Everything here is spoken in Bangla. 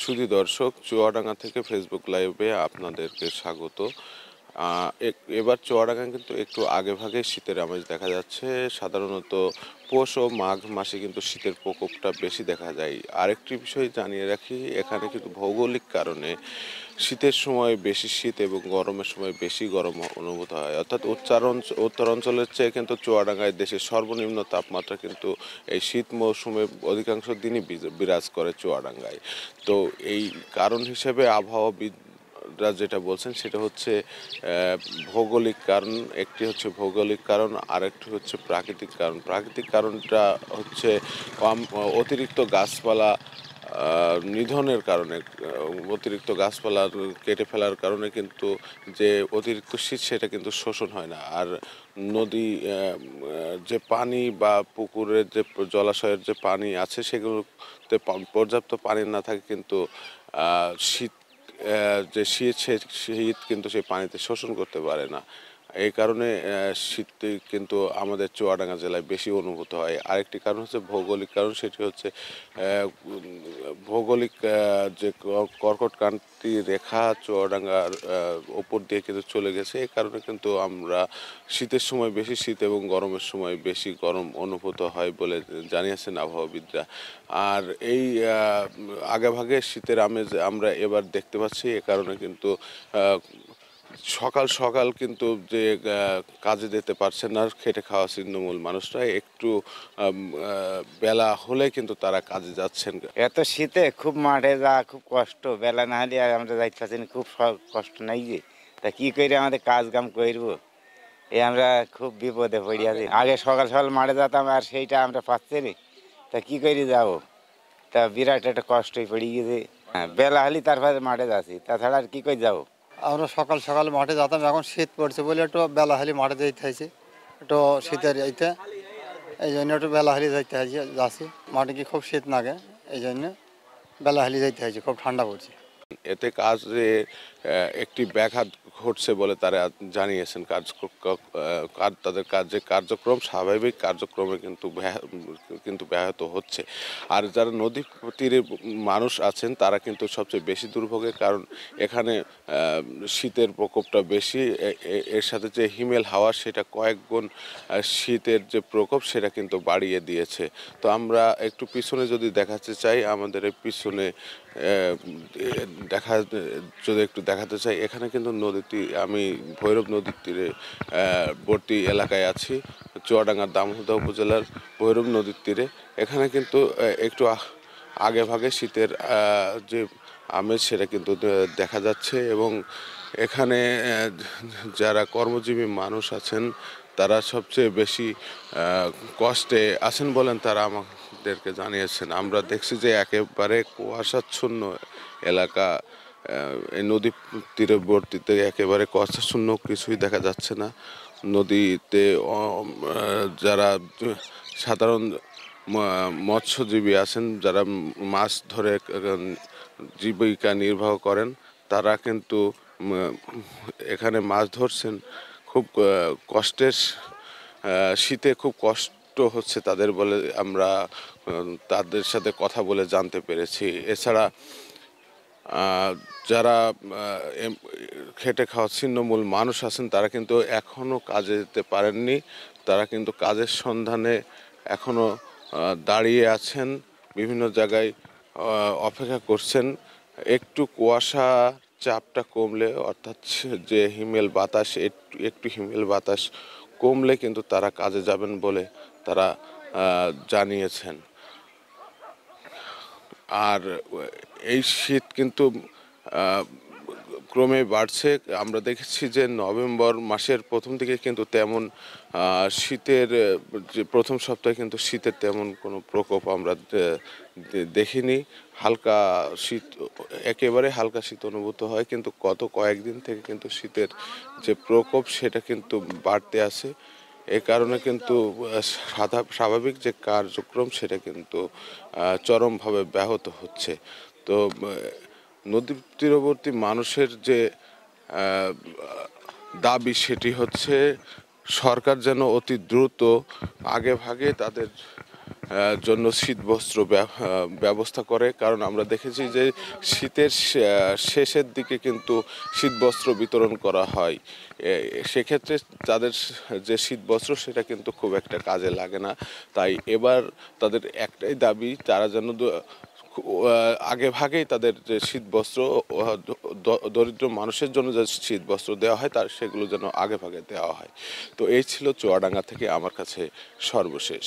সুধী দর্শক, চুয়াডাঙ্গা থেকে ফেসবুক লাইভে আপনাদেরকে স্বাগত। এবার চুয়াডাঙ্গা কিন্তু একটু আগে ভাগে শীতের আমেজ দেখা যাচ্ছে। সাধারণত পৌষ ও মাঘ মাসে কিন্তু শীতের প্রকোপটা বেশি দেখা যায়। আরেকটি বিষয় জানিয়ে রাখি, এখানে কিন্তু ভৌগোলিক কারণে শীতের সময় বেশি শীত এবং গরমের সময় বেশি গরম অনুভূত হয়। অর্থাৎ উত্তর অঞ্চলের চেয়ে কিন্তু চুয়াডাঙ্গায় দেশের সর্বনিম্ন তাপমাত্রা কিন্তু এই শীত মৌসুমে অধিকাংশ দিনই বিরাজ করে চুয়াডাঙ্গায়। তো এই কারণ হিসেবে আবহাওয়াবিদরা যেটা বলছেন সেটা হচ্ছে ভৌগোলিক কারণ। একটি হচ্ছে ভৌগোলিক কারণ, আরেকটি হচ্ছে প্রাকৃতিক কারণ। প্রাকৃতিক কারণটা হচ্ছে অতিরিক্ত গাছপালা নিধনের কারণে, অতিরিক্ত গাছপালা কেটে ফেলার কারণে কিন্তু যে অতিরিক্ত শীত সেটা কিন্তু শোষণ হয় না। আর নদী যে পানি বা পুকুরের যে জলাশয়ের যে পানি আছে সেগুলোতে পর্যাপ্ত পানি না থাকে কিন্তু শীত যে শীত সে শীত কিন্তু সেই পানিতে শোষণ করতে পারে না। এই কারণে শীত কিন্তু আমাদের চুয়াডাঙ্গা জেলায় বেশি অনুভূত হয়। আরেকটি কারণ হচ্ছে ভৌগোলিক কারণ, সেটি হচ্ছে ভৌগোলিক যে কর্কটক্রান্তি রেখা চুয়াডাঙ্গার ওপর দিয়ে কিন্তু চলে গেছে। এই কারণে কিন্তু আমরা শীতের সময় বেশি শীত এবং গরমের সময় বেশি গরম অনুভূত হয় বলে জানিয়েছেন আবহাওয়াবিদরা। আর এই আগেভাগে শীতের আমেজ আমরা এবার দেখতে পাচ্ছি। এ কারণে কিন্তু সকাল সকাল কিন্তু যে কাজে যেতে পারছে না খেটে খাওয়া ছিন্নমূল মানুষরা, একটু বেলা হলে কিন্তু তারা কাজে যাচ্ছেন। এত শীতে খুব মাঠে যাওয়া খুব কষ্ট, বেলা না হলে আর আমরা যাইতে পারছি না, খুব কষ্ট নাই যে তা কি করে আমাদের কাজ কাম করবো, আমরা খুব বিপদে পড়ে আছি। আগে সকাল সকাল মাঠে যেতাম আর সেইটা আমরা পাচ্ছি না, তা কি করে যাবো, তা বিরাট একটা কষ্টই পড়ে গেছে। হ্যাঁ, বেলা হলে তারপরে মাঠে যাচ্ছি, তাছাড়া আর কি করে যাবো। আমরা সকাল সকাল মাঠে যেতাম, এখন শীত পড়ছে বলে একটু বেলা হলে মাঠে যেতে হয়েছে, একটু শীতের এইতে এই জন্য একটু বেলা হলে যাইতে হয়েছে, যাচ্ছি মাঠে কি খুব শীত লাগে, এই জন্য বেলা হলে যাইতে হয়েছে, খুব ঠান্ডা পড়ছে। এতে কাজে একটি ব্যাঘাত ঘটছে বলে তারা জানিয়েছেন। তাদের কার্যক্রম স্বাভাবিক কার্যক্রমে কিন্তু ব্যাহত হচ্ছে। আর যারা নদী তীরে মানুষ আছেন তারা কিন্তু সবচেয়ে বেশি দুর্ভোগে, কারণ এখানে শীতের প্রকোপটা বেশি। এর সাথে যে হিমেল হাওয়া সেটা কয়েক গুণ শীতের যে প্রকোপ সেটা কিন্তু বাড়িয়ে দিয়েছে। তো আমরা একটু পিছনে যদি দেখাতে চাই, আমাদের এই পিছনে যদি একটু দেখাতে চাই, এখানে কিন্তু আমি ভৈরব নদীর তীরে বর্তী এলাকায় আছি। চুয়াডাঙ্গার দামোহদা উপজেলার ভৈরব নদীর তীরে। এখানে কিন্তু একটু আগে ভাগে শীতের যে আমেজ সেটা কিন্তু দেখা যাচ্ছে। এবং এখানে যারা কর্মজীবী মানুষ আছেন তারা সবচেয়ে বেশি কষ্টে আছেন বলেন তারা আমাদেরকে জানিয়েছেন। আমরা দেখছি যে একেবারে কুয়াশাচ্ছন্ন এলাকা, এই নদী তীরবর্তীতে একেবারে কুয়াশাচ্ছন্ন, কিছুই দেখা যাচ্ছে না। নদীতে যারা সাধারণ মৎস্যজীবী আছেন, যারা মাছ ধরে জীবিকা নির্বাহ করেন, তারা কিন্তু এখানে মাছ ধরছেন। খুব কষ্টের শীতে খুব কষ্ট হচ্ছে তাদের বলে আমরা তাদের সাথে কথা বলে জানতে পেরেছি। এছাড়া যারা খেটে খাওয়া ছিন্নমূল মানুষ আছেন তারা কিন্তু এখনও কাজে যেতে পারেননি। তারা কিন্তু কাজের সন্ধানে এখনও দাঁড়িয়ে আছেন, বিভিন্ন জায়গায় অপেক্ষা করছেন। একটু কুয়াশা চাপটা কমলে, অর্থাৎ যে হিমেল বাতাস, একটু হিমেল বাতাস কমলে কিন্তু তারা কাজে যাবেন বলে তারা জানিয়েছেন। আর এই শীত কিন্তু ক্রমে বাড়ছে। আমরা দেখেছি যে নভেম্বর মাসের প্রথম দিকে কিন্তু তেমন শীতের যে প্রথম সপ্তাহে কিন্তু শীতের তেমন কোনো প্রকোপ আমরা দেখিনি। হালকা শীত, একেবারে হালকা শীত অনুভূত হয়, কিন্তু গত কয়েকদিন থেকে কিন্তু শীতের যে প্রকোপ সেটা কিন্তু বাড়তে আছে। এ কারণে কিন্তু স্বাভাবিক যে কার্যক্রম সেটা কিন্তু চরমভাবে ব্যাহত হচ্ছে। তো নদী তীরবর্তী মানুষের যে দাবি সেটি হচ্ছে সরকার যেন অতি দ্রুত আগে ভাগে তাদের জন্য শীতবস্ত্র ব্যবস্থা করে, কারণ আমরা দেখেছি যে শীতের শেষের দিকে কিন্তু শীতবস্ত্র বিতরণ করা হয়। সেক্ষেত্রে তাদের যে শীতবস্ত্র সেটা কিন্তু খুব একটা কাজে লাগে না। তাই এবার তাদের একটাই দাবি, তারা যেন আগে ভাগেই তাদের যে শীতবস্ত্র দরিদ্র মানুষের জন্য যে শীতবস্ত্র দেওয়া হয় তার সেগুলো যেন আগে ভাগে দেওয়া হয়। তো এই ছিল চুয়াডাঙ্গা থেকে আমার কাছে সর্বশেষ।